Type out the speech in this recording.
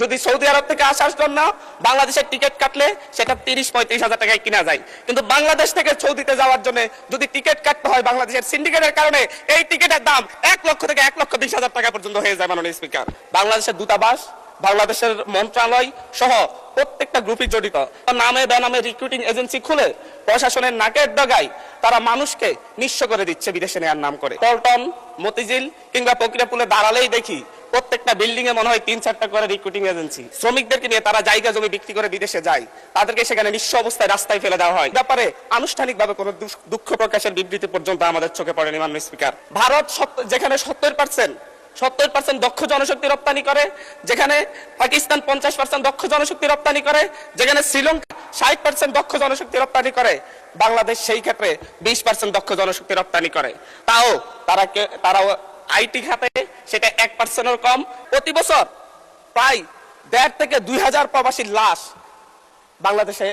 যদি সৌদি আরব থেকে আসার জন্য বাংলাদেশের টিকিট কাটলে সেটা 30-35 হাজার টাকায় কিনা যায়, কিন্তু বাংলাদেশ থেকে সৌদিতে যাওয়ার জন্য যদি টিকিট কাটতে হয় বাংলাদেশের সিন্ডিকেটের কারণে এই টিকিটের দাম 1 লক্ষ থেকে 1,20,000 টাকা পর্যন্ত হয়ে যায়। মাননীয় স্পিকার, বাংলাদেশের দূতাবাস, বাংলাদেশের মন্ত্রণালয় সহ প্রত্যেকটা গ্রুপই জড়িত। নামে বেনামে রিক্রুটিং এজেন্সি খুলে প্রশাসনের নাকের ডগায় তারা মানুষকে নিঃস্ব করে দিচ্ছে বিদেশে নেওয়ার নাম করে। পল্টন, মতিঝিল কিংবা প্রক্রিয়াপুলে দাঁড়ালেই দেখি প্রত্যেকটা বিল্ডিং এ মনে হয় 3-4টা করে রিক্রুটিং এজেন্সি। শ্রমিকদেরকে নিয়ে তারা জায়গা জমি বিক্রি করে বিদেশে যায়, তাদেরকে সেখানে নিঃস্ব অবস্থায় রাস্তায় ফেলে দেওয়া হয়। ব্যাপারে আনুষ্ঠানিকভাবে কোনো দুঃখ প্রকাশের বিবৃতি পর্যন্ত আমাদের চোখে পড়েনি। মাননীয় স্পিকার, ভারত যেখানে 70% দক্ষ জনশক্তি রপ্তানি করে, যেখানে পাকিস্তান 50% দক্ষ জনশক্তি রপ্তানি করে, যেখানে শ্রীলঙ্কা 60% দক্ষ জনশক্তি রপ্তানি করে, বাংলাদেশ সেই ক্ষেত্রে 20% দক্ষ জনশক্তি রপ্তানি করে। তারাও আইটি খাতে সেটা 1%-এর কম। প্রতি বছর প্রায় 1,500 থেকে 2,000 প্রবাসীর লাশ বাংলাদেশে